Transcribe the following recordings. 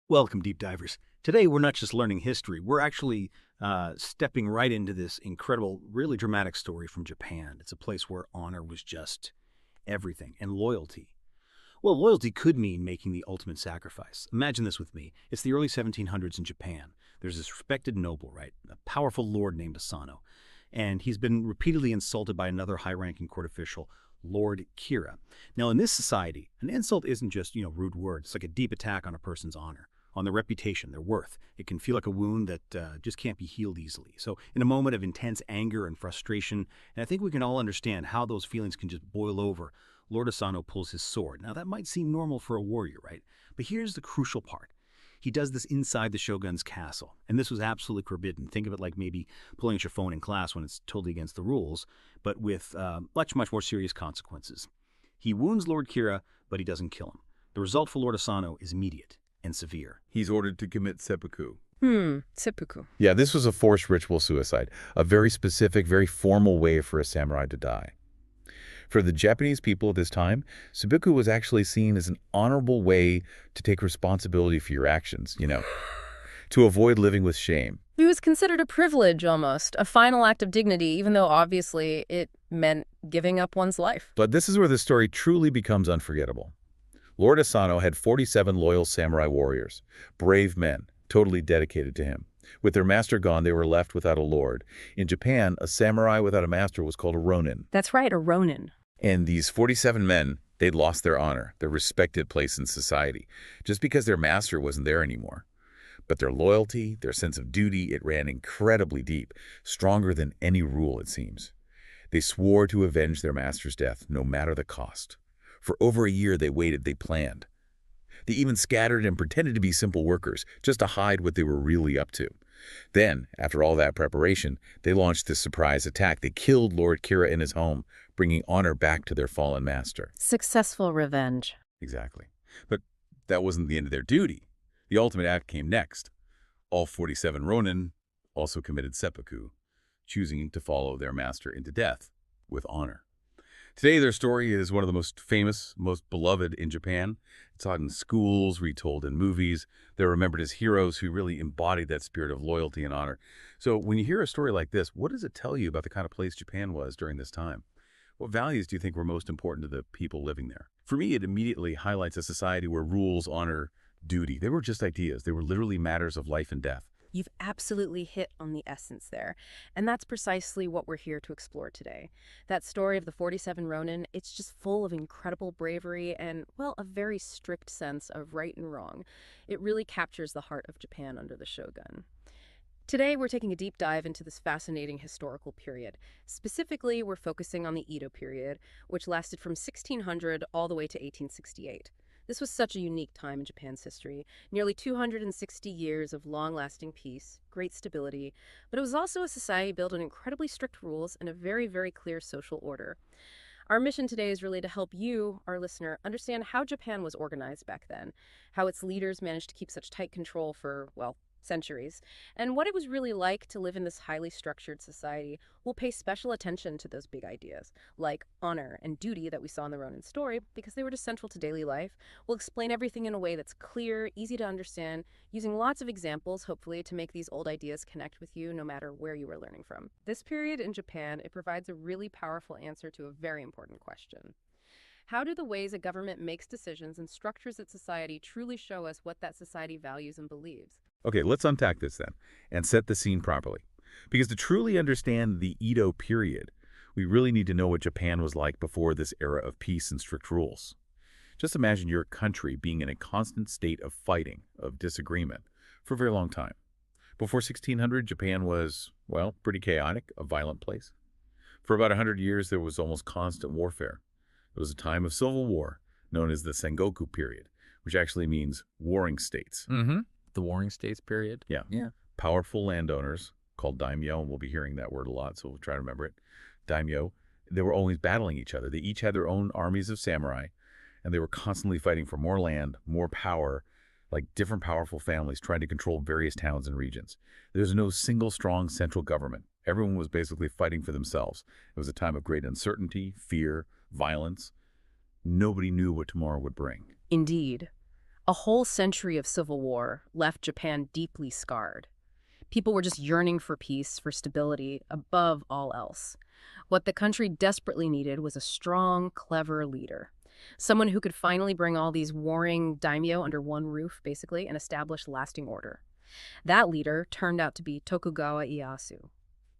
Welcome, deep divers. Today, we're not just learning history, we're actually stepping right into this incredible, really dramatic story from Japan. It's a place where honor was just everything, and loyalty. Well, loyalty could mean making the ultimate sacrifice. Imagine this with me. It's the early 1700s in Japan. There's this respected noble, right? A powerful lord named Asano. And he's been repeatedly insulted by another high-ranking court official, Lord Kira. Now, in this society, an insult isn't just, rude words. It's like a deep attack on a person's honor, on their reputation, their worth. It can feel like a wound that just can't be healed easily. So in a moment of intense anger and frustration, and I think we can all understand how those feelings can just boil over, Lord Asano pulls his sword. Now that might seem normal for a warrior, right? But here's the crucial part. He does this inside the shogun's castle, and this was absolutely forbidden. Think of it like maybe pulling out your phone in class when it's totally against the rules, but with much more serious consequences. He wounds Lord Kira, but he doesn't kill him. The result for Lord Asano is immediate and severe. He's ordered to commit seppuku. Seppuku. Yeah, this was a forced ritual suicide, a very specific, very formal way for a samurai to die. For the Japanese people at this time, seppuku was actually seen as an honorable way to take responsibility for your actions, to avoid living with shame. It was considered a privilege almost, a final act of dignity, even though obviously it meant giving up one's life. But this is where the story truly becomes unforgettable. Lord Asano had 47 loyal samurai warriors, brave men, totally dedicated to him. With their master gone, they were left without a lord. In Japan, a samurai without a master was called a Rōnin. That's right, a Rōnin. And these 47 men, they'd lost their honor, their respected place in society, just because their master wasn't there anymore. But their loyalty, their sense of duty, it ran incredibly deep, stronger than any rule, it seems. They swore to avenge their master's death, no matter the cost. For over a year, they waited, they planned. They even scattered and pretended to be simple workers, just to hide what they were really up to. Then, after all that preparation, they launched this surprise attack. They killed Lord Kira in his home, bringing honor back to their fallen master. Successful revenge. Exactly. But that wasn't the end of their duty. The ultimate act came next. All 47 Rōnin also committed seppuku, choosing to follow their master into death with honor. Today, their story is one of the most famous, most beloved in Japan. It's taught in schools, retold in movies. They're remembered as heroes who really embodied that spirit of loyalty and honor. So when you hear a story like this, what does it tell you about the kind of place Japan was during this time? What values do you think were most important to the people living there? For me, it immediately highlights a society where rules honor duty. They were just ideas. They were literally matters of life and death. You've absolutely hit on the essence there. And that's precisely what we're here to explore today. That story of the 47 Rōnin, it's just full of incredible bravery and, well, a very strict sense of right and wrong. It really captures the heart of Japan under the Shogun. Today, we're taking a deep dive into this fascinating historical period. Specifically, we're focusing on the Edo period, which lasted from 1600 all the way to 1868. This was such a unique time in Japan's history, nearly 260 years of long-lasting peace, great stability, but it was also a society built on incredibly strict rules and a very, very clear social order. Our mission today is really to help you, our listener, understand how Japan was organized back then, how its leaders managed to keep such tight control for, well, centuries, and what it was really like to live in this highly structured society. We'll pay special attention to those big ideas, like honor and duty that we saw in the Rōnin story, because they were just central to daily life. We'll explain everything in a way that's clear, easy to understand, using lots of examples, hopefully, to make these old ideas connect with you no matter where you were learning from. This period in Japan, it provides a really powerful answer to a very important question. How do the ways a government makes decisions and structures its society truly show us what that society values and believes? Okay, let's unpack this then and set the scene properly. Because to truly understand the Edo period, we really need to know what Japan was like before this era of peace and strict rules. Just imagine your country being in a constant state of fighting, of disagreement, for a very long time. Before 1600, Japan was, well, pretty chaotic, a violent place. For about 100 years, there was almost constant warfare. It was a time of civil war, known as the Sengoku period, which actually means warring states. The Warring States period? Yeah. Powerful landowners, called daimyō, and we'll be hearing that word a lot, so we'll try to remember it. Daimyō, they were always battling each other. They each had their own armies of samurai, and they were constantly fighting for more land, more power, like different powerful families trying to control various towns and regions. There's no single strong central government. Everyone was basically fighting for themselves. It was a time of great uncertainty, fear, violence. Nobody knew what tomorrow would bring. Indeed. A whole century of civil war left Japan deeply scarred. People were just yearning for peace, for stability, above all else. What the country desperately needed was a strong, clever leader. Someone who could finally bring all these warring daimyō under one roof, basically, and establish lasting order. That leader turned out to be Tokugawa Ieyasu.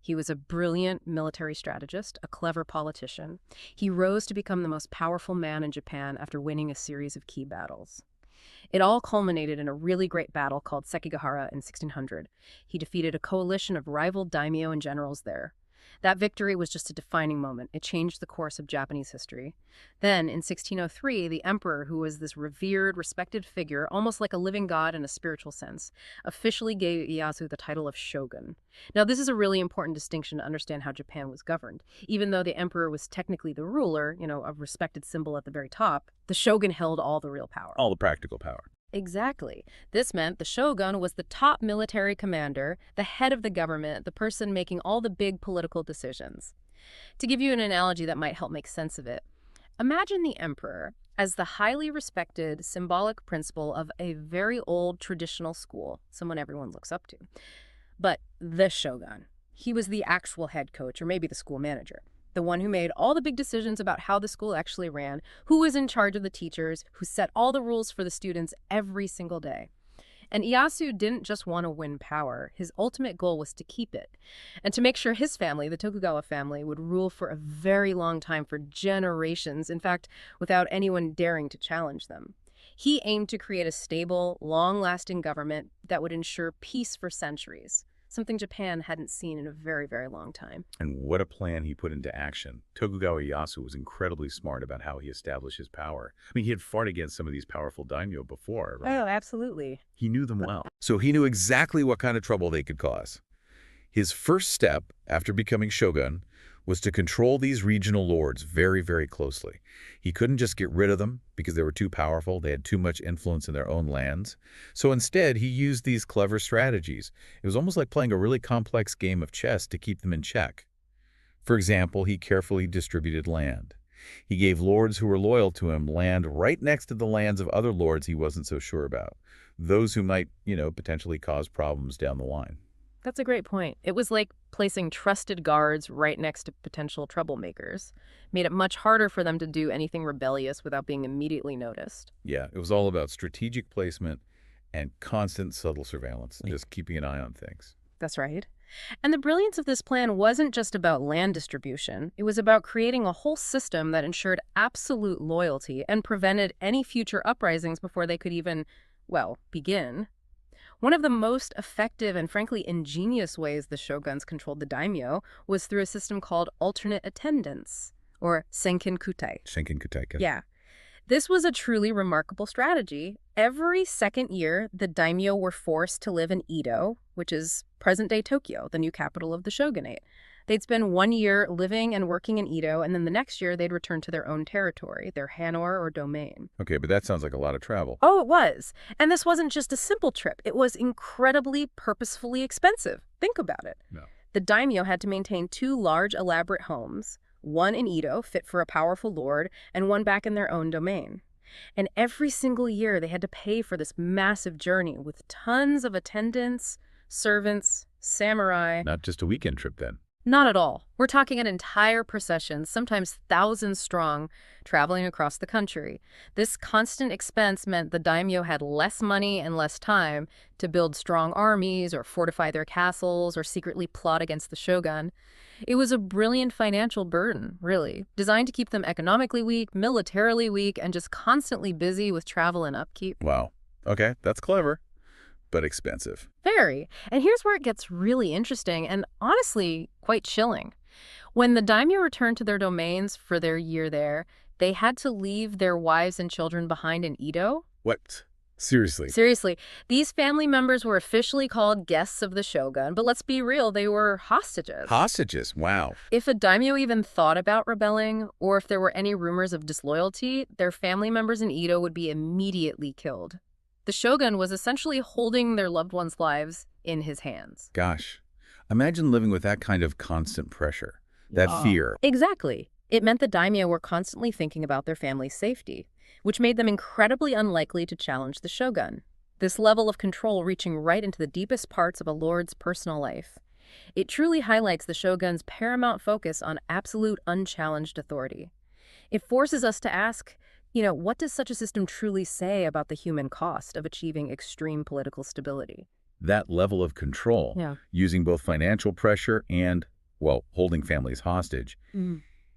He was a brilliant military strategist, a clever politician. He rose to become the most powerful man in Japan after winning a series of key battles. It all culminated in a really great battle called Sekigahara in 1600. He defeated a coalition of rival daimyo and generals there. That victory was just a defining moment. It changed the course of Japanese history. Then, in 1603, the emperor, who was this revered, respected figure, almost like a living god in a spiritual sense, officially gave Ieyasu the title of shogun. Now, this is a really important distinction to understand how Japan was governed. Even though the emperor was technically the ruler, a respected symbol at the very top, the shogun held all the real power. All the practical power. Exactly. This meant the shogun was the top military commander, the head of the government, the person making all the big political decisions. To give you an analogy that might help make sense of it, imagine the emperor as the highly respected symbolic principal of a very old traditional school, someone everyone looks up to. But the shogun, he was the actual head coach, or maybe the school manager. The one who made all the big decisions about how the school actually ran, who was in charge of the teachers, who set all the rules for the students every single day. And Ieyasu didn't just want to win power. His ultimate goal was to keep it, and to make sure his family, the Tokugawa family, would rule for a very long time, for generations, in fact, without anyone daring to challenge them. He aimed to create a stable, long-lasting government that would ensure peace for centuries. Something Japan hadn't seen in a very, very long time. And what a plan he put into action. Tokugawa Ieyasu was incredibly smart about how he established his power. I mean, he had fought against some of these powerful daimyo before, right? Oh, absolutely. He knew them well. So he knew exactly what kind of trouble they could cause. His first step after becoming shogun was to control these regional lords very, very closely. He couldn't just get rid of them because they were too powerful. They had too much influence in their own lands. So instead, he used these clever strategies. It was almost like playing a really complex game of chess to keep them in check. For example, he carefully distributed land. He gave lords who were loyal to him land right next to the lands of other lords he wasn't so sure about, those who might, potentially cause problems down the line. That's a great point. It was like placing trusted guards right next to potential troublemakers. Made it much harder for them to do anything rebellious without being immediately noticed. Yeah, it was all about strategic placement and constant subtle surveillance, just keeping an eye on things. That's right. And the brilliance of this plan wasn't just about land distribution. It was about creating a whole system that ensured absolute loyalty and prevented any future uprisings before they could even, begin. One of the most effective and frankly ingenious ways the shoguns controlled the daimyo was through a system called alternate attendance, or sankin-kōtai. Sankin-kōtai. Yeah. This was a truly remarkable strategy. Every second year, the daimyo were forced to live in Edo, which is present-day Tokyo, the new capital of the shogunate. They'd spend 1 year living and working in Edo, and then the next year they'd return to their own territory, their hanor or domain. Okay, but that sounds like a lot of travel. Oh, it was. And this wasn't just a simple trip. It was incredibly purposefully expensive. Think about it. No. The daimyo had to maintain 2 large, elaborate homes, one in Edo, fit for a powerful lord, and one back in their own domain. And every single year they had to pay for this massive journey with tons of attendants, servants, samurai. Not just a weekend trip then. Not at all. We're talking an entire procession, sometimes thousands strong, traveling across the country. This constant expense meant the daimyo had less money and less time to build strong armies or fortify their castles or secretly plot against the shogun. It was a brilliant financial burden, really, designed to keep them economically weak, militarily weak, and just constantly busy with travel and upkeep. Wow. Okay, that's clever, but expensive. Very. And here's where it gets really interesting and honestly quite chilling. When the daimyo returned to their domains for their year there, they had to leave their wives and children behind in Edo. What? Seriously? Seriously. These family members were officially called guests of the shogun, but let's be real, they were hostages. Hostages? Wow. If a daimyo even thought about rebelling, or if there were any rumors of disloyalty, their family members in Edo would be immediately killed. The shogun was essentially holding their loved ones' lives in his hands. Gosh. Imagine living with that kind of constant pressure, that fear. Exactly. It meant the daimyo were constantly thinking about their family's safety. which made them incredibly unlikely to challenge the shogun. This level of control reaching right into the deepest parts of a lord's personal life. It truly highlights the shogun's paramount focus on absolute unchallenged authority. It forces us to ask, what does such a system truly say about the human cost of achieving extreme political stability? That level of control, Yeah. using both financial pressure and, well, holding families hostage,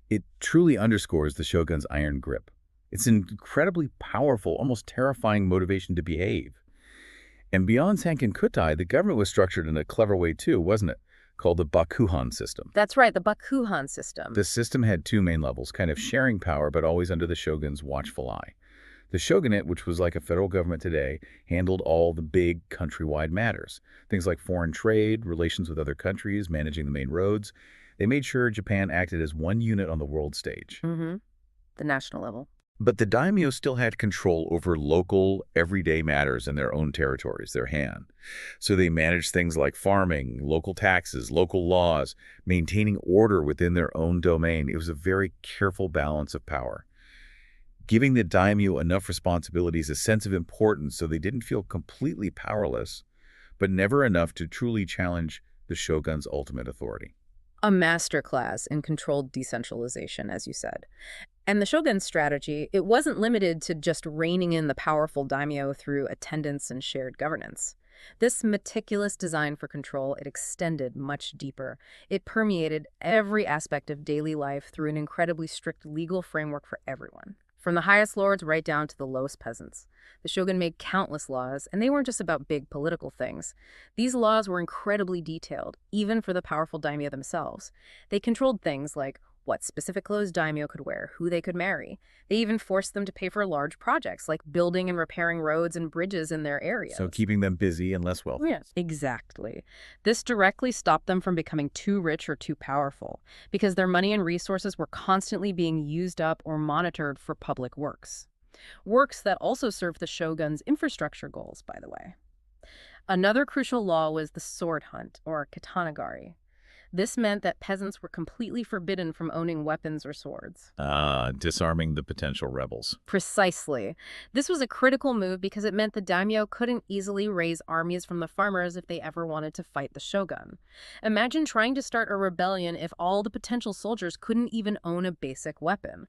it truly underscores the shogun's iron grip. It's an incredibly powerful, almost terrifying motivation to behave. And beyond sankin-kōtai, the government was structured in a clever way too, wasn't it? Called the bakuhan system. That's right, the bakuhan system. The system had two main levels, kind of sharing power, but always under the shogun's watchful eye. The shogunate, which was like a federal government today, handled all the big countrywide matters. Things like foreign trade, relations with other countries, managing the main roads. They made sure Japan acted as one unit on the world stage. The national level. But the daimyō still had control over local, everyday matters in their own territories, their han. So they managed things like farming, local taxes, local laws, maintaining order within their own domain. It was a very careful balance of power, giving the daimyō enough responsibilities, a sense of importance, so they didn't feel completely powerless, but never enough to truly challenge the shogun's ultimate authority. A masterclass in controlled decentralization, as you said. And the shogun's strategy, it wasn't limited to just reining in the powerful daimyo through attendance and shared governance. This meticulous design for control, it extended much deeper. It permeated every aspect of daily life through an incredibly strict legal framework for everyone, from the highest lords right down to the lowest peasants. The shogun made countless laws, and they weren't just about big political things. These laws were incredibly detailed, even for the powerful daimyo themselves. They controlled things like what specific clothes daimyo could wear, who they could marry. They even forced them to pay for large projects, like building and repairing roads and bridges in their areas. So keeping them busy and less wealthy. Yes, exactly. This directly stopped them from becoming too rich or too powerful, because their money and resources were constantly being used up or monitored for public works. Works that also served the shogun's infrastructure goals, by the way. Another crucial law was the sword hunt, or katanagari. This meant that peasants were completely forbidden from owning weapons or swords. Disarming the potential rebels. Precisely. This was a critical move because it meant the daimyo couldn't easily raise armies from the farmers if they ever wanted to fight the shogun. Imagine trying to start a rebellion if all the potential soldiers couldn't even own a basic weapon.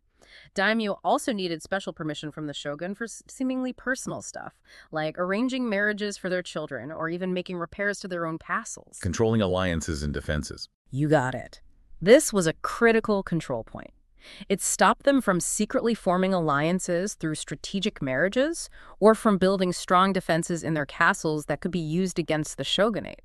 Daimyo also needed special permission from the shogun for seemingly personal stuff, like arranging marriages for their children or even making repairs to their own castles. Controlling alliances and defenses. You got it. This was a critical control point. It stopped them from secretly forming alliances through strategic marriages or from building strong defenses in their castles that could be used against the shogunate.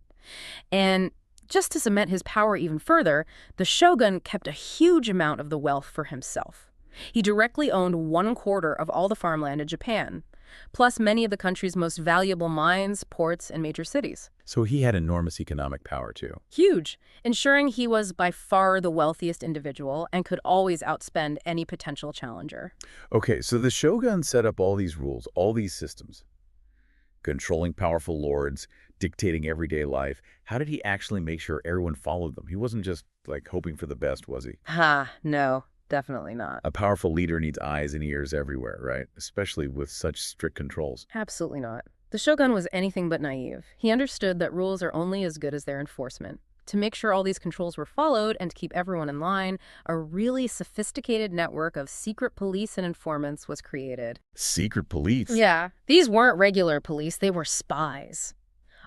And just to cement his power even further, the shogun kept a huge amount of the wealth for himself. He directly owned 1/4 of all the farmland in Japan, plus many of the country's most valuable mines, ports, and major cities. So he had enormous economic power too. Huge, ensuring he was by far the wealthiest individual and could always outspend any potential challenger. Okay, so the shogun set up all these rules, all these systems. Controlling powerful lords, dictating everyday life. How did he actually make sure everyone followed them? He wasn't just like hoping for the best, was he? No. Definitely not. A powerful leader needs eyes and ears everywhere, right? Especially with such strict controls. Absolutely not. The shogun was anything but naive. He understood that rules are only as good as their enforcement. To make sure all these controls were followed and to keep everyone in line, a really sophisticated network of secret police and informants was created. Secret police? Yeah. These weren't regular police, they were spies.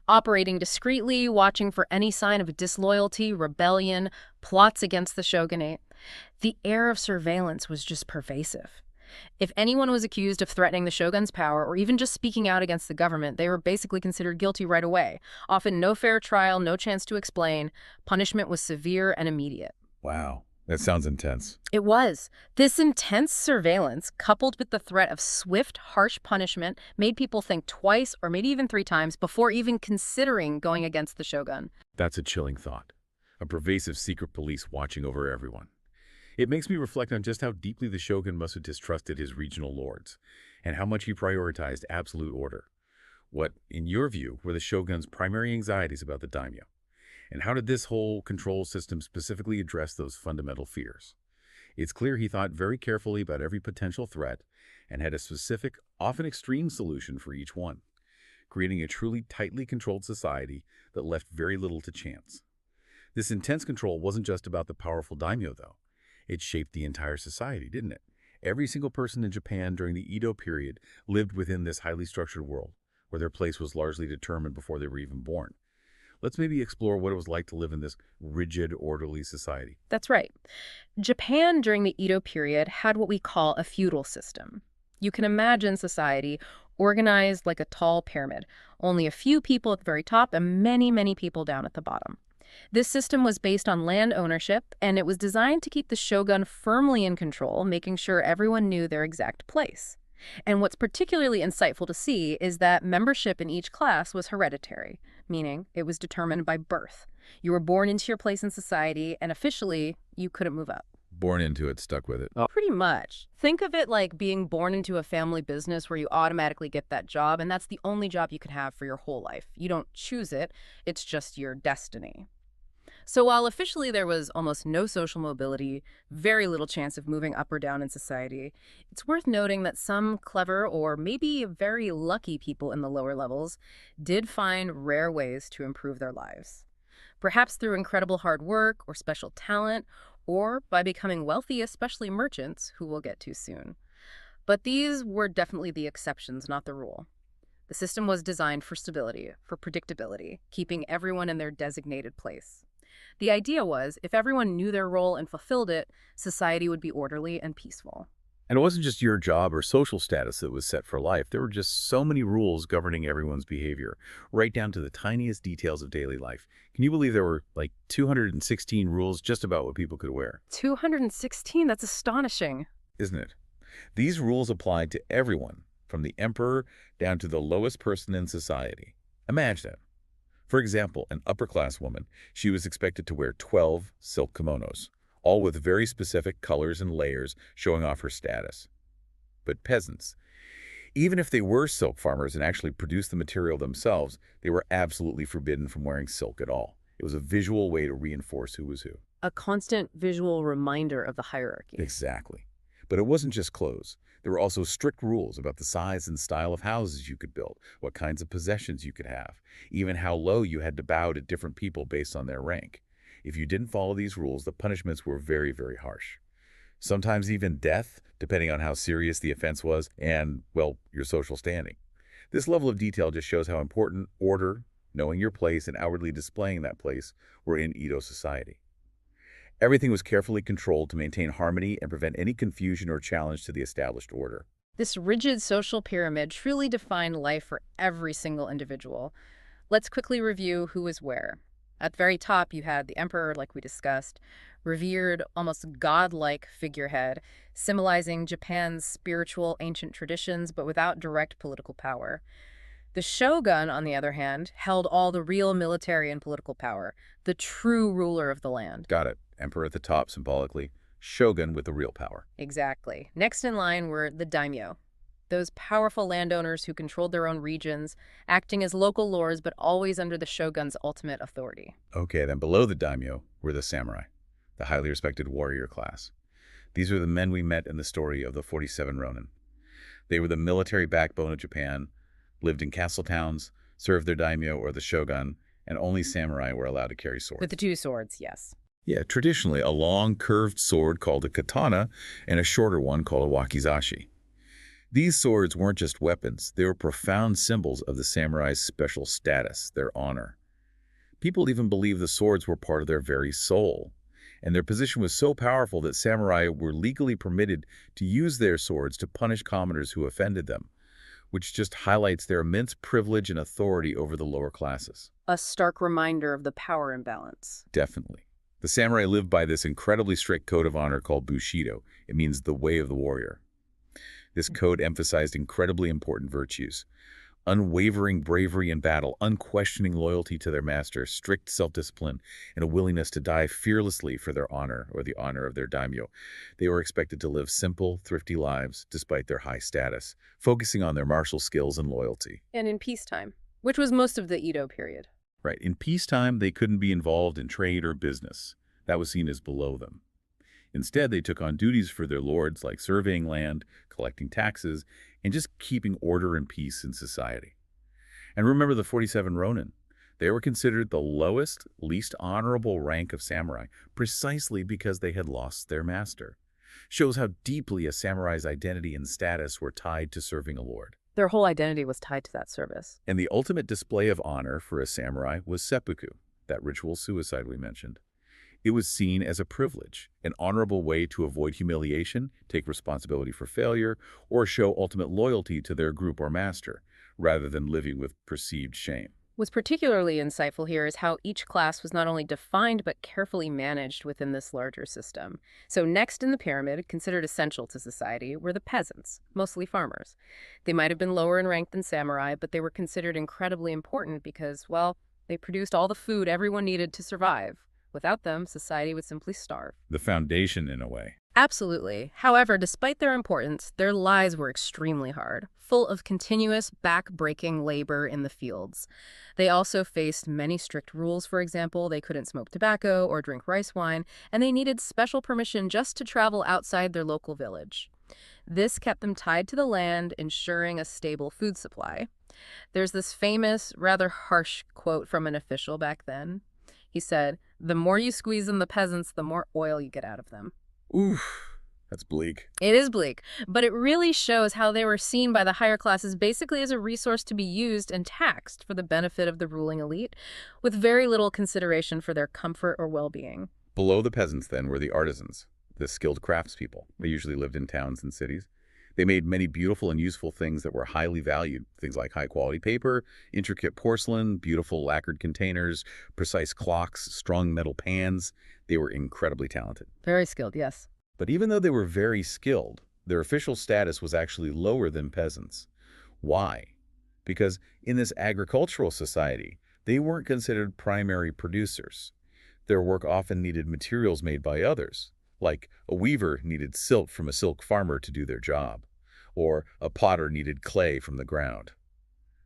Operating discreetly, watching for any sign of disloyalty, rebellion, plots against the shogunate. The air of surveillance was just pervasive. If anyone was accused of threatening the shogun's power or even just speaking out against the government, they were basically considered guilty right away. Often no fair trial, no chance to explain. Punishment was severe and immediate. Wow, that sounds intense. It was. This intense surveillance, coupled with the threat of swift, harsh punishment, made people think twice or maybe even 3 times before even considering going against the shogun. That's a chilling thought. A pervasive secret police watching over everyone. It makes me reflect on just how deeply the shogun must have distrusted his regional lords, and how much he prioritized absolute order. What, in your view, were the shogun's primary anxieties about the daimyo? And how did this whole control system specifically address those fundamental fears? It's clear he thought very carefully about every potential threat and had a specific, often extreme solution for each one, creating a truly tightly controlled society that left very little to chance. This intense control wasn't just about the powerful daimyo, though. It shaped the entire society, didn't it? Every single person in Japan during the Edo period lived within this highly structured world, where their place was largely determined before they were even born. Let's maybe explore what it was like to live in this rigid, orderly society. That's right. Japan during the Edo period had what we call a feudal system. You can imagine society organized like a tall pyramid, only a few people at the very top and many, many people down at the bottom. This system was based on land ownership, and it was designed to keep the shogun firmly in control, making sure everyone knew their exact place. And what's particularly insightful to see is that membership in each class was hereditary, meaning it was determined by birth. You were born into your place in society, and officially, you couldn't move up. Born into it, stuck with it. Pretty much. Think of it like being born into a family business where you automatically get that job, and that's the only job you can have for your whole life. You don't choose it, it's just your destiny. So while officially there was almost no social mobility, very little chance of moving up or down in society, it's worth noting that some clever or maybe very lucky people in the lower levels did find rare ways to improve their lives. Perhaps through incredible hard work or special talent, or by becoming wealthy, especially merchants, who we'll get to soon. But these were definitely the exceptions, not the rule. The system was designed for stability, for predictability, keeping everyone in their designated place. The idea was, if everyone knew their role and fulfilled it, society would be orderly and peaceful. And it wasn't just your job or social status that was set for life. There were just so many rules governing everyone's behavior, right down to the tiniest details of daily life. Can you believe there were like 216 rules just about what people could wear? 216? That's astonishing. Isn't it? These rules applied to everyone, from the emperor down to the lowest person in society. Imagine that. For example, an upper-class woman, she was expected to wear 12 silk kimonos, all with very specific colors and layers showing off her status. But peasants, even if they were silk farmers and actually produced the material themselves, they were absolutely forbidden from wearing silk at all. It was a visual way to reinforce who was who. A constant visual reminder of the hierarchy. Exactly. But it wasn't just clothes. There were also strict rules about the size and style of houses you could build, what kinds of possessions you could have, even how low you had to bow to different people based on their rank. If you didn't follow these rules, the punishments were very, very harsh. Sometimes even death, depending on how serious the offense was and, well, your social standing. This level of detail just shows how important order, knowing your place, and outwardly displaying that place were in Edo society. Everything was carefully controlled to maintain harmony and prevent any confusion or challenge to the established order. This rigid social pyramid truly defined life for every single individual. Let's quickly review who was where. At the very top, you had the emperor, like we discussed, revered, almost godlike figurehead, symbolizing Japan's spiritual ancient traditions, but without direct political power. The shogun, on the other hand, held all the real military and political power, the true ruler of the land. Got it. Emperor at the top, symbolically. Shogun with the real power. Exactly. Next in line were the daimyō, those powerful landowners who controlled their own regions, acting as local lords but always under the shogun's ultimate authority. Okay, then below the daimyo were the samurai, the highly respected warrior class. These were the men we met in the story of the 47 Rōnin. They were the military backbone of Japan, lived in castle towns, served their daimyo or the shogun, and only samurai were allowed to carry swords. With the two swords, yes. Yeah, traditionally a long curved sword called a katana and a shorter one called a wakizashi. These swords weren't just weapons, they were profound symbols of the samurai's special status, their honor. People even believed the swords were part of their very soul, and their position was so powerful that samurai were legally permitted to use their swords to punish commoners who offended them, which just highlights their immense privilege and authority over the lower classes. A stark reminder of the power imbalance. Definitely. The samurai lived by this incredibly strict code of honor called bushidō. It means the way of the warrior. This code emphasized incredibly important virtues: unwavering bravery in battle, unquestioning loyalty to their master, strict self-discipline, and a willingness to die fearlessly for their honor or the honor of their daimyo. They were expected to live simple, thrifty lives despite their high status, focusing on their martial skills and loyalty. And in peacetime, which was most of the Edo period. Right. In peacetime, they couldn't be involved in trade or business. That was seen as below them. Instead, they took on duties for their lords like surveying land, collecting taxes, and just keeping order and peace in society. And remember the 47 Rōnin. They were considered the lowest, least honorable rank of samurai, precisely because they had lost their master. Shows how deeply a samurai's identity and status were tied to serving a lord. Their whole identity was tied to that service. And the ultimate display of honor for a samurai was seppuku, that ritual suicide we mentioned. It was seen as a privilege, an honorable way to avoid humiliation, take responsibility for failure, or show ultimate loyalty to their group or master, rather than living with perceived shame. What's particularly insightful here is how each class was not only defined but carefully managed within this larger system. So next in the pyramid, considered essential to society, were the peasants, mostly farmers. They might have been lower in rank than samurai, but they were considered incredibly important because, well, they produced all the food everyone needed to survive. Without them, society would simply starve. The foundation, in a way. Absolutely. However, despite their importance, their lives were extremely hard, full of continuous back-breaking labor in the fields. They also faced many strict rules. For example, they couldn't smoke tobacco or drink rice wine, and they needed special permission just to travel outside their local village. This kept them tied to the land, ensuring a stable food supply. There's this famous, rather harsh quote from an official back then. He said, "The more you squeeze in the peasants, the more oil you get out of them." Oof, that's bleak. It is bleak, but it really shows how they were seen by the higher classes basically as a resource to be used and taxed for the benefit of the ruling elite, with very little consideration for their comfort or well-being. Below the peasants, then, were the artisans, the skilled craftspeople. They usually lived in towns and cities. They made many beautiful and useful things that were highly valued, things like high-quality paper, intricate porcelain, beautiful lacquered containers, precise clocks, strong metal pans. They were incredibly talented. Very skilled, yes. But even though they were very skilled, their official status was actually lower than peasants. Why? Because in this agricultural society, they weren't considered primary producers. Their work often needed materials made by others, like a weaver needed silk from a silk farmer to do their job, or a potter needed clay from the ground.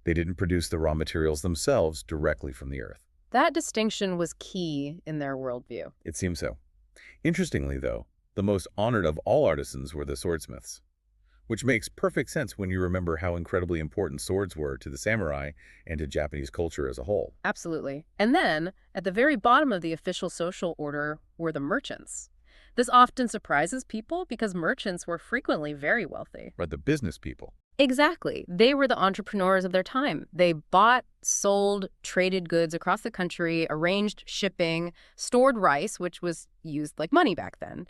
They didn't produce the raw materials themselves directly from the earth. That distinction was key in their worldview. It seems so. Interestingly, though, the most honored of all artisans were the swordsmiths, which makes perfect sense when you remember how incredibly important swords were to the samurai and to Japanese culture as a whole. Absolutely. And then, at the very bottom of the official social order were the merchants. This often surprises people because merchants were frequently very wealthy. Right, the business people. Exactly. They were the entrepreneurs of their time. They bought, sold, traded goods across the country, arranged shipping, stored rice, which was used like money back then.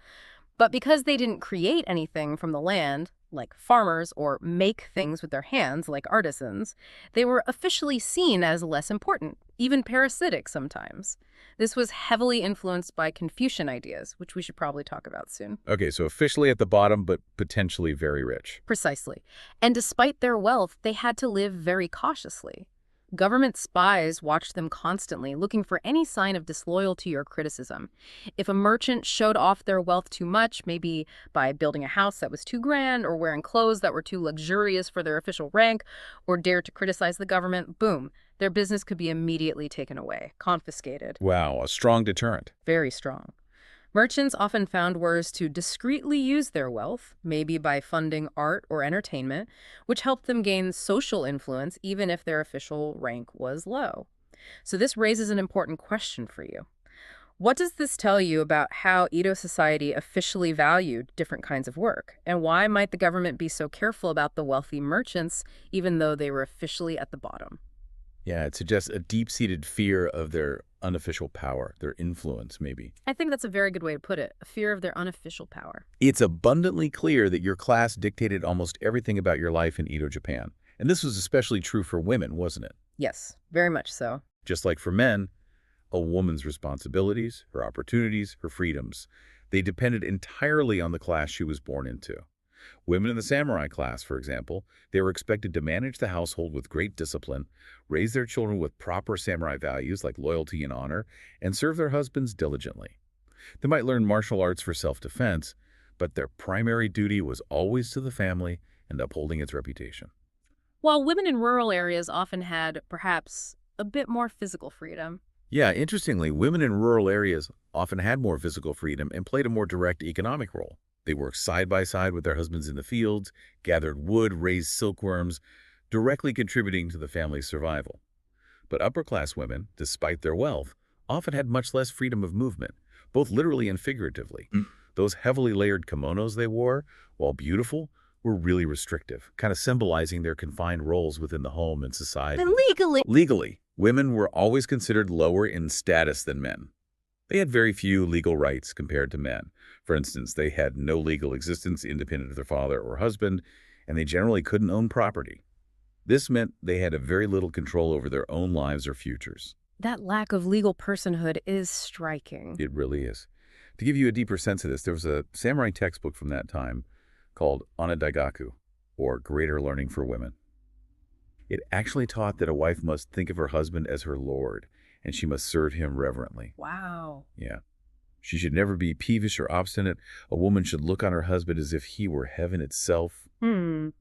But because they didn't create anything from the land, like farmers, or make things with their hands, like artisans, they were officially seen as less important, even parasitic sometimes. This was heavily influenced by Confucian ideas, which we should probably talk about soon. Okay, so officially at the bottom, but potentially very rich. Precisely. And despite their wealth, they had to live very cautiously. Government spies watched them constantly, looking for any sign of disloyalty or criticism. If a merchant showed off their wealth too much, maybe by building a house that was too grand or wearing clothes that were too luxurious for their official rank, or dared to criticize the government, boom, their business could be immediately taken away, confiscated. Wow, a strong deterrent. Very strong. Merchants often found ways to discreetly use their wealth, maybe by funding art or entertainment, which helped them gain social influence even if their official rank was low. So this raises an important question for you. What does this tell you about how Edo society officially valued different kinds of work? And why might the government be so careful about the wealthy merchants even though they were officially at the bottom? Yeah, it suggests a deep-seated fear of their unofficial power, their influence, maybe. I think that's a very good way to put it, a fear of their unofficial power. It's abundantly clear that your class dictated almost everything about your life in Edo, Japan. And this was especially true for women, wasn't it? Yes, very much so. Just like for men, a woman's responsibilities, her opportunities, her freedoms, they depended entirely on the class she was born into. Women in the samurai class, for example, they were expected to manage the household with great discipline, raise their children with proper samurai values like loyalty and honor, and serve their husbands diligently. They might learn martial arts for self-defense, but their primary duty was always to the family and upholding its reputation. While women in rural areas often had, perhaps, a bit more physical freedom. Yeah, interestingly, women in rural areas often had more physical freedom and played a more direct economic role. They worked side by side with their husbands in the fields, gathered wood, raised silkworms, directly contributing to the family's survival. But upper-class women, despite their wealth, often had much less freedom of movement, both literally and figuratively. Those heavily layered kimonos they wore, while beautiful, were really restrictive, kind of symbolizing their confined roles within the home and society. Legally, women were always considered lower in status than men. They had very few legal rights compared to men. For instance, they had no legal existence independent of their father or husband, and they generally couldn't own property. This meant they had a very little control over their own lives or futures. That lack of legal personhood is striking. It really is. To give you a deeper sense of this, there was a samurai textbook from that time called Onadaigaku, or Greater Learning for Women. It actually taught that a wife must think of her husband as her lord, and she must serve him reverently. Wow. Yeah. She should never be peevish or obstinate. A woman should look on her husband as if he were heaven itself. And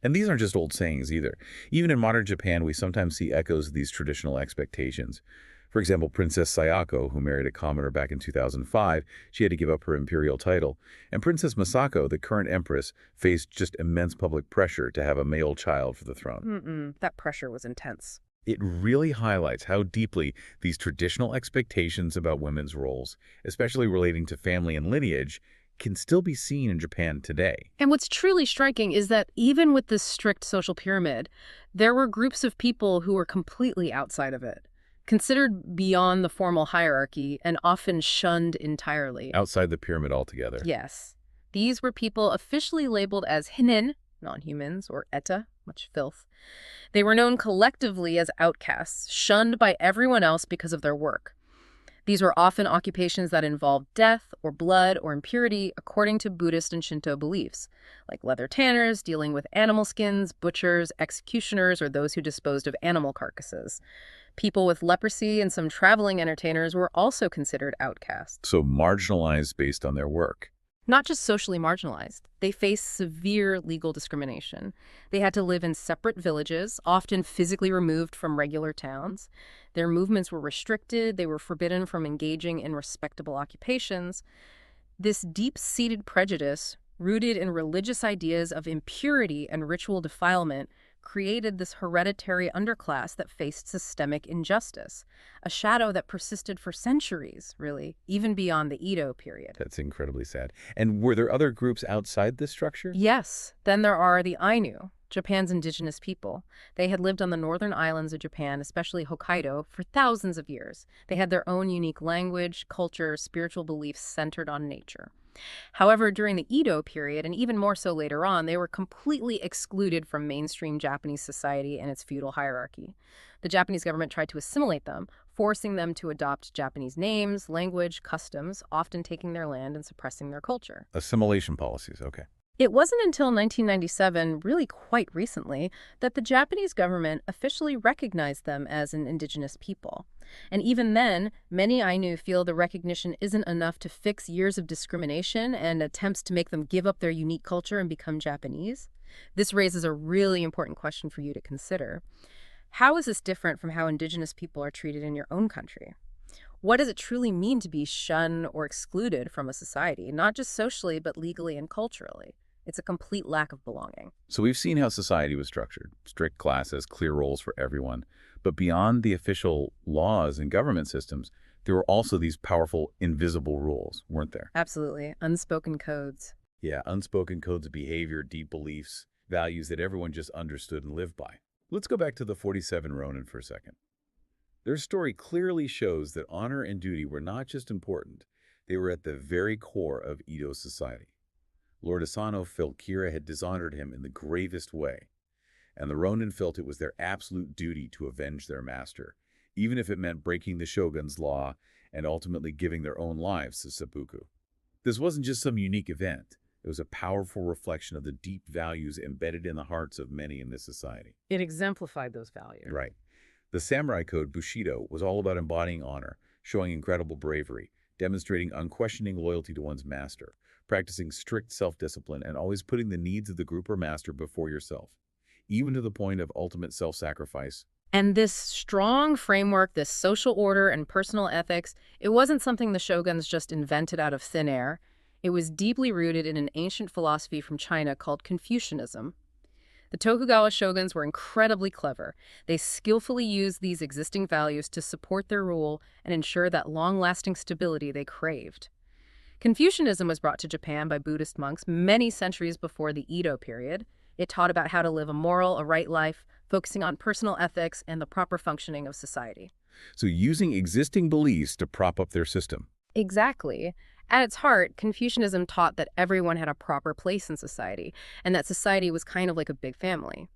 these aren't just old sayings either. Even in modern Japan, we sometimes see echoes of these traditional expectations. For example, Princess Sayako, who married a commoner back in 2005, she had to give up her imperial title. And Princess Masako, the current empress, faced just immense public pressure to have a male child for the throne. That pressure was intense. It really highlights how deeply these traditional expectations about women's roles, especially relating to family and lineage, can still be seen in Japan today. And what's truly striking is that even with this strict social pyramid, there were groups of people who were completely outside of it, considered beyond the formal hierarchy and often shunned entirely. Outside the pyramid altogether. Yes. These were people officially labeled as hinin, non-humans, or eta, much filth. They were known collectively as outcasts, shunned by everyone else because of their work. These were often occupations that involved death or blood or impurity according to Buddhist and Shinto beliefs, like leather tanners dealing with animal skins, butchers, executioners, or those who disposed of animal carcasses. People with leprosy and some traveling entertainers were also considered outcasts. So marginalized based on their work. Not just socially marginalized, they faced severe legal discrimination. They had to live in separate villages, often physically removed from regular towns. Their movements were restricted, they were forbidden from engaging in respectable occupations. This deep-seated prejudice, rooted in religious ideas of impurity and ritual defilement, created this hereditary underclass that faced systemic injustice, a shadow that persisted for centuries, really, even beyond the Edo period. That's incredibly sad. And were there other groups outside this structure? Yes. Then there are the Ainu, Japan's indigenous people. They had lived on the northern islands of Japan, especially Hokkaido, for thousands of years. They had their own unique language, culture, spiritual beliefs centered on nature. However, during the Edo period, and even more so later on, they were completely excluded from mainstream Japanese society and its feudal hierarchy. The Japanese government tried to assimilate them, forcing them to adopt Japanese names, language, customs, often taking their land and suppressing their culture. Assimilation policies, okay. It wasn't until 1997, really quite recently, that the Japanese government officially recognized them as an indigenous people. And even then, many Ainu feel the recognition isn't enough to fix years of discrimination and attempts to make them give up their unique culture and become Japanese. This raises a really important question for you to consider. How is this different from how indigenous people are treated in your own country? What does it truly mean to be shunned or excluded from a society, not just socially, but legally and culturally? It's a complete lack of belonging. So we've seen how society was structured. Strict classes, clear roles for everyone. But beyond the official laws and government systems, there were also these powerful, invisible rules, weren't there? Absolutely. Unspoken codes. Yeah, unspoken codes of behavior, deep beliefs, values that everyone just understood and lived by. Let's go back to the 47 Rōnin for a second. Their story clearly shows that honor and duty were not just important, they were at the very core of Edo society. Lord Asano felt Kira had dishonored him in the gravest way, and the Rōnin felt it was their absolute duty to avenge their master, even if it meant breaking the shogun's law and ultimately giving their own lives to seppuku. This wasn't just some unique event. It was a powerful reflection of the deep values embedded in the hearts of many in this society. It exemplified those values. Right. The samurai code, bushidō, was all about embodying honor, showing incredible bravery, demonstrating unquestioning loyalty to one's master, practicing strict self-discipline, and always putting the needs of the group or master before yourself, even to the point of ultimate self-sacrifice. And this strong framework, this social order and personal ethics, it wasn't something the shoguns just invented out of thin air. It was deeply rooted in an ancient philosophy from China called Confucianism. The Tokugawa shoguns were incredibly clever. They skillfully used these existing values to support their rule and ensure that long-lasting stability they craved. Confucianism was brought to Japan by Buddhist monks many centuries before the Edo period. It taught about how to live a moral, a right life, focusing on personal ethics and the proper functioning of society. So using existing beliefs to prop up their system. Exactly. At its heart, Confucianism taught that everyone had a proper place in society, and that society was kind of like a big family.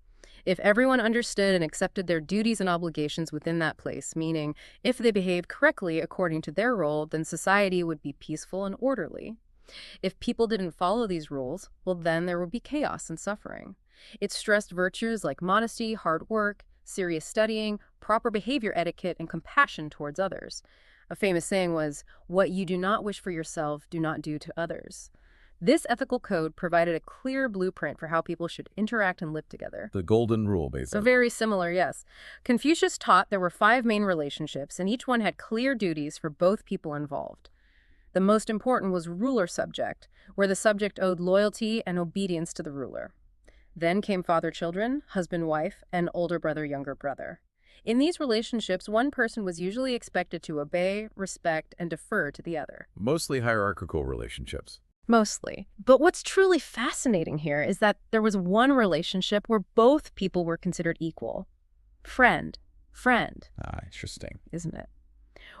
If everyone understood and accepted their duties and obligations within that place, meaning if they behaved correctly according to their role, then society would be peaceful and orderly. If people didn't follow these rules, well, then there would be chaos and suffering. It stressed virtues like modesty, hard work, serious studying, proper behavior etiquette, and compassion towards others. A famous saying was, "What you do not wish for yourself, do not do to others." This ethical code provided a clear blueprint for how people should interact and live together. The golden rule, So basically. very similar, yes. Confucius taught there were 5 main relationships, and each one had clear duties for both people involved. The most important was ruler-subject, where the subject owed loyalty and obedience to the ruler. Then came father-children, husband-wife, and older brother-younger brother. In these relationships, one person was usually expected to obey, respect, and defer to the other. Mostly hierarchical relationships. Mostly. But what's truly fascinating here is that there was one relationship where both people were considered equal. Friend. Friend, Ah, interesting. isn't it?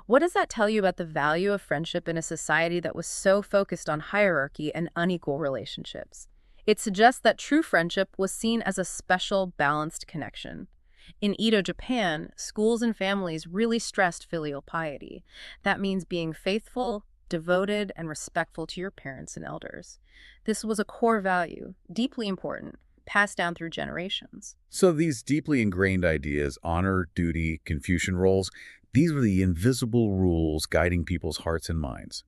What does that tell you about the value of friendship in a society that was so focused on hierarchy and unequal relationships? It suggests that true friendship was seen as a special, balanced connection. In Edo, Japan, schools and families really stressed filial piety. That means being faithful, devoted, and respectful to your parents and elders. This was a core value, deeply important, passed down through generations. So these deeply ingrained ideas, honor, duty, Confucian roles, these were the invisible rules guiding people's hearts and minds.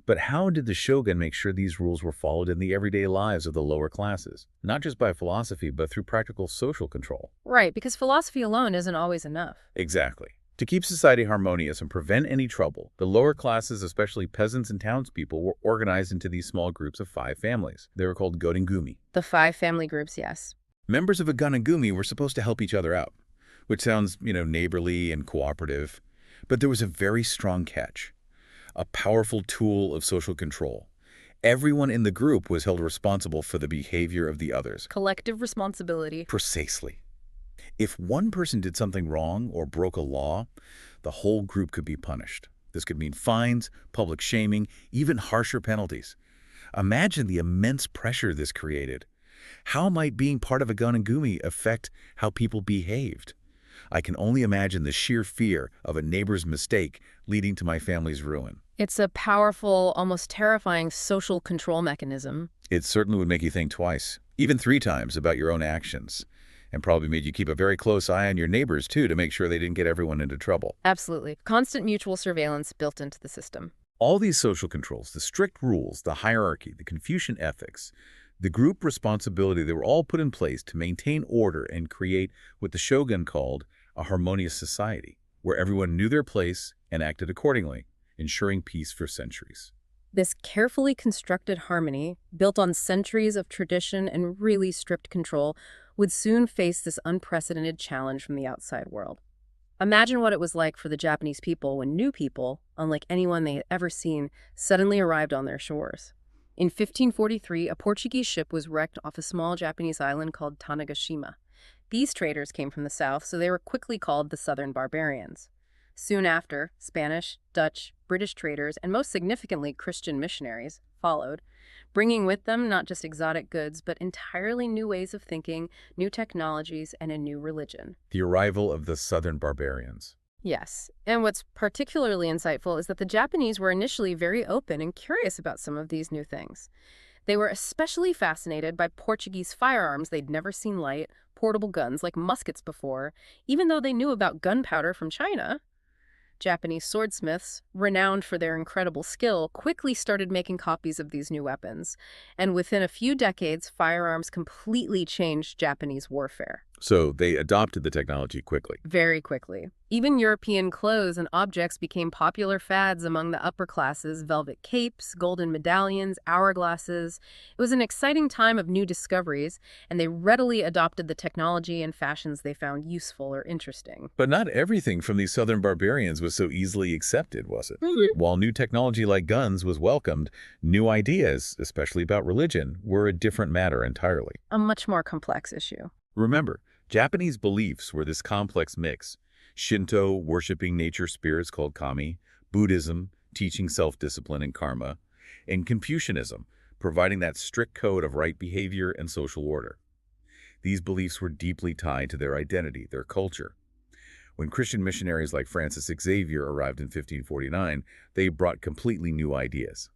But how did the shogun make sure these rules were followed in the everyday lives of the lower classes? Not just by philosophy, but through practical social control. Right, because philosophy alone isn't always enough. Exactly. To keep society harmonious and prevent any trouble, the lower classes, especially peasants and townspeople, were organized into these small groups of 5 families. They were called gonengumi. The 5 family groups, yes. Members of a gonengumi were supposed to help each other out, which sounds, neighborly and cooperative. But there was a very strong catch. A powerful tool of social control. Everyone in the group was held responsible for the behavior of the others. Collective responsibility. Precisely. If one person did something wrong or broke a law, the whole group could be punished. This could mean fines, public shaming, even harsher penalties. Imagine the immense pressure this created. How might being part of a gonengumi affect how people behaved? I can only imagine the sheer fear of a neighbor's mistake leading to my family's ruin. It's a powerful, almost terrifying social control mechanism. It certainly would make you think twice, even 3 times, about your own actions. And probably made you keep a very close eye on your neighbors, too, to make sure they didn't get everyone into trouble. Absolutely. Constant mutual surveillance built into the system. All these social controls, the strict rules, the hierarchy, the Confucian ethics, the group responsibility, they were all put in place to maintain order and create what the shogun called a harmonious society, where everyone knew their place and acted accordingly, ensuring peace for centuries. This carefully constructed harmony, built on centuries of tradition and really strict control, would soon face this unprecedented challenge from the outside world. Imagine what it was like for the Japanese people when new people, unlike anyone they had ever seen, suddenly arrived on their shores. In 1543, a Portuguese ship was wrecked off a small Japanese island called Tanegashima. These traders came from the south, so they were quickly called the Southern Barbarians. Soon after, Spanish, Dutch, British traders, and most significantly Christian missionaries followed, bringing with them not just exotic goods, but entirely new ways of thinking, new technologies, and a new religion. The arrival of the Southern barbarians. Yes, and what's particularly insightful is that the Japanese were initially very open and curious about some of these new things. They were especially fascinated by Portuguese firearms they'd never seen light, portable guns like muskets before, even though they knew about gunpowder from China. Japanese swordsmiths, renowned for their incredible skill, quickly started making copies of these new weapons, and within a few decades, firearms completely changed Japanese warfare. So they adopted the technology quickly. Very quickly. Even European clothes and objects became popular fads among the upper classes: velvet capes, golden medallions, hourglasses. It was an exciting time of new discoveries, and they readily adopted the technology and fashions they found useful or interesting. But not everything from these southern barbarians was so easily accepted, was it? While new technology like guns was welcomed, new ideas, especially about religion, were a different matter entirely. A much more complex issue. Remember, Japanese beliefs were this complex mix. Shinto, worshipping nature spirits called kami, Buddhism, teaching self-discipline and karma, and Confucianism, providing that strict code of right behavior and social order. These beliefs were deeply tied to their identity, their culture. When Christian missionaries like Francis Xavier arrived in 1549, they brought completely new ideas.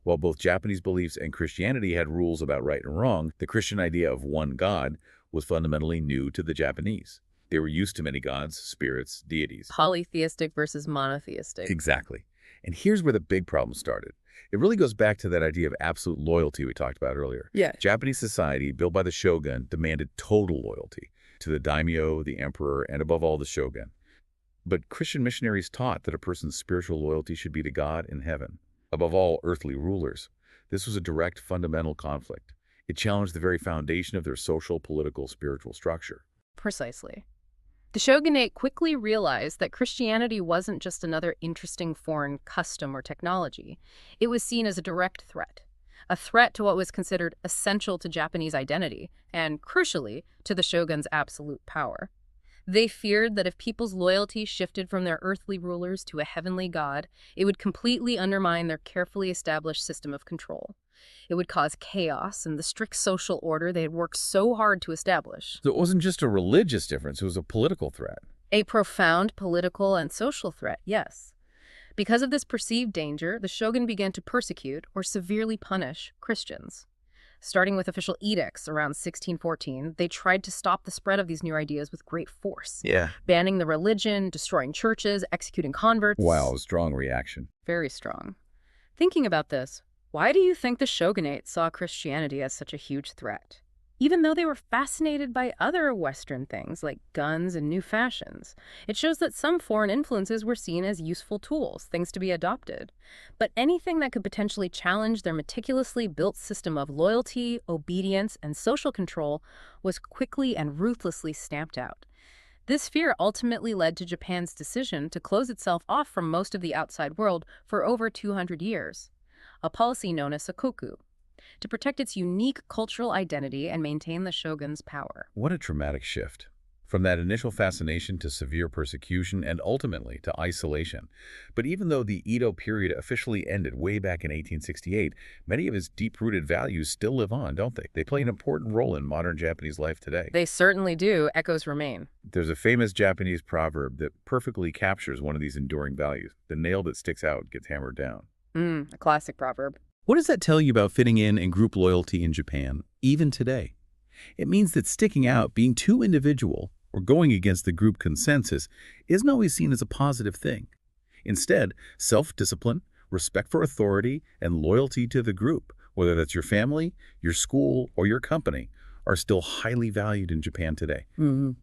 While both Japanese beliefs and Christianity had rules about right and wrong, the Christian idea of one God was fundamentally new to the Japanese. They were used to many gods, spirits, deities. Polytheistic versus monotheistic. Exactly. And here's where the big problem started. It really goes back to that idea of absolute loyalty we talked about earlier. Yeah. Japanese society, built by the shogun, demanded total loyalty to the daimyō, the emperor, and above all, the shogun. But Christian missionaries taught that a person's spiritual loyalty should be to God in heaven, above all earthly rulers. This was a direct, fundamental conflict. It challenged the very foundation of their social, political, spiritual structure. Precisely. The shogunate quickly realized that Christianity wasn't just another interesting foreign custom or technology. It was seen as a direct threat. A threat to what was considered essential to Japanese identity, and, crucially, to the shogun's absolute power. They feared that if people's loyalty shifted from their earthly rulers to a heavenly god, it would completely undermine their carefully established system of control. It would cause chaos and the strict social order they had worked so hard to establish. So it wasn't just a religious difference, it was a political threat. A profound political and social threat, yes. Because of this perceived danger, the shogun began to persecute or severely punish Christians. Starting with official edicts around 1614, they tried to stop the spread of these new ideas with great force. Yeah. Banning the religion, destroying churches, executing converts. Wow, strong reaction. Very strong. Thinking about this, why do you think the shogunate saw Christianity as such a huge threat? Even though they were fascinated by other Western things like guns and new fashions, it shows that some foreign influences were seen as useful tools, things to be adopted. But anything that could potentially challenge their meticulously built system of loyalty, obedience, and social control was quickly and ruthlessly stamped out. This fear ultimately led to Japan's decision to close itself off from most of the outside world for over 200 years, a policy known as Sakoku, to protect its unique cultural identity and maintain the shogun's power. What a dramatic shift. From that initial fascination to severe persecution and ultimately to isolation. But even though the Edo period officially ended way back in 1868, many of its deep-rooted values still live on, don't they? They play an important role in modern Japanese life today. They certainly do. Echoes remain. There's a famous Japanese proverb that perfectly captures one of these enduring values. The nail that sticks out gets hammered down. A classic proverb. What does that tell you about fitting in and group loyalty in Japan, even today? It means that sticking out, being too individual, or going against the group consensus isn't always seen as a positive thing. Instead, self-discipline, respect for authority, and loyalty to the group, whether that's your family, your school, or your company, are still highly valued in Japan today,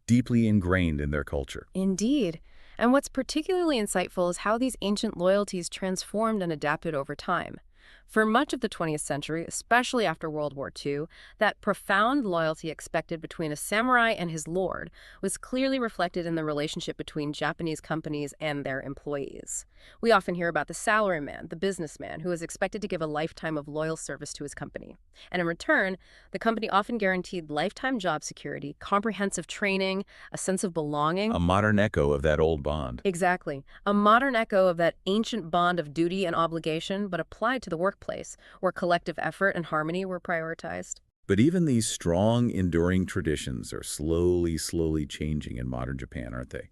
deeply ingrained in their culture. Indeed. And what's particularly insightful is how these ancient loyalties transformed and adapted over time. For much of the 20th century, especially after World War II, that profound loyalty expected between a samurai and his lord was clearly reflected in the relationship between Japanese companies and their employees. We often hear about the salaryman, the businessman, who is expected to give a lifetime of loyal service to his company. And in return, the company often guaranteed lifetime job security, comprehensive training, a sense of belonging. A modern echo of that old bond. Exactly. A modern echo of that ancient bond of duty and obligation, but applied to the workplace, where collective effort and harmony were prioritized. But even these strong, enduring traditions are slowly changing in modern Japan, aren't they?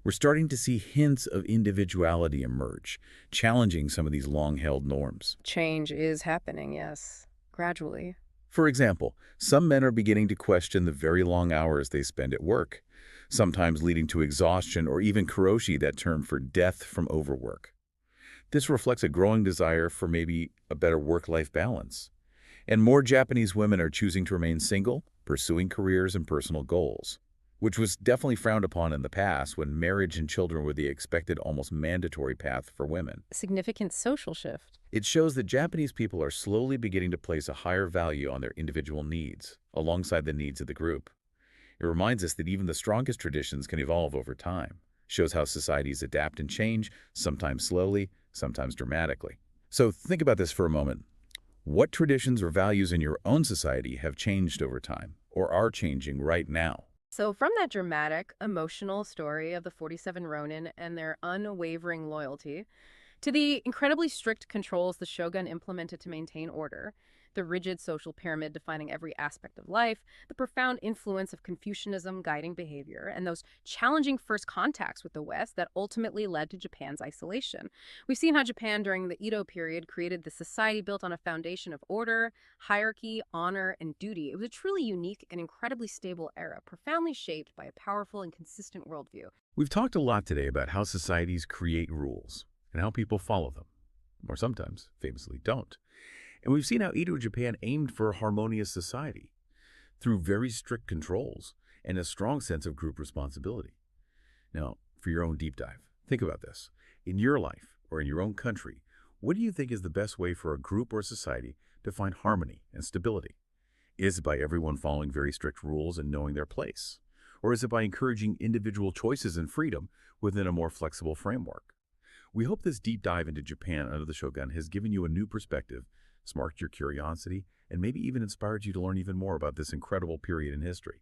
We're starting to see hints of individuality emerge, challenging some of these long-held norms. Change is happening, yes, gradually. For example, some men are beginning to question the very long hours they spend at work, sometimes leading to exhaustion or even karoshi, that term for death from overwork. This reflects a growing desire for maybe a better work-life balance. And more Japanese women are choosing to remain single, pursuing careers and personal goals, which was definitely frowned upon in the past when marriage and children were the expected, almost mandatory path for women. Significant social shift. It shows that Japanese people are slowly beginning to place a higher value on their individual needs, alongside the needs of the group. It reminds us that even the strongest traditions can evolve over time. Shows how societies adapt and change, sometimes slowly, sometimes dramatically. So think about this for a moment. What traditions or values in your own society have changed over time, or are changing right now? So from that dramatic, emotional story of the 47 Rōnin and their unwavering loyalty, to the incredibly strict controls the shogun implemented to maintain order, the rigid social pyramid defining every aspect of life, the profound influence of Confucianism guiding behavior, and those challenging first contacts with the West that ultimately led to Japan's isolation. We've seen how Japan during the Edo period created the society built on a foundation of order, hierarchy, honor, and duty. It was a truly unique and incredibly stable era, profoundly shaped by a powerful and consistent worldview. We've talked a lot today about how societies create rules and how people follow them, or sometimes famously don't. And we've seen how Edo Japan aimed for a harmonious society through very strict controls and a strong sense of group responsibility. Now, for your own deep dive, think about this. In your life or in your own country, what do you think is the best way for a group or society to find harmony and stability? Is it by everyone following very strict rules and knowing their place? Or is it by encouraging individual choices and freedom within a more flexible framework? We hope this deep dive into Japan under the Shogun has given you a new perspective, sparked your curiosity, and maybe even inspired you to learn even more about this incredible period in history.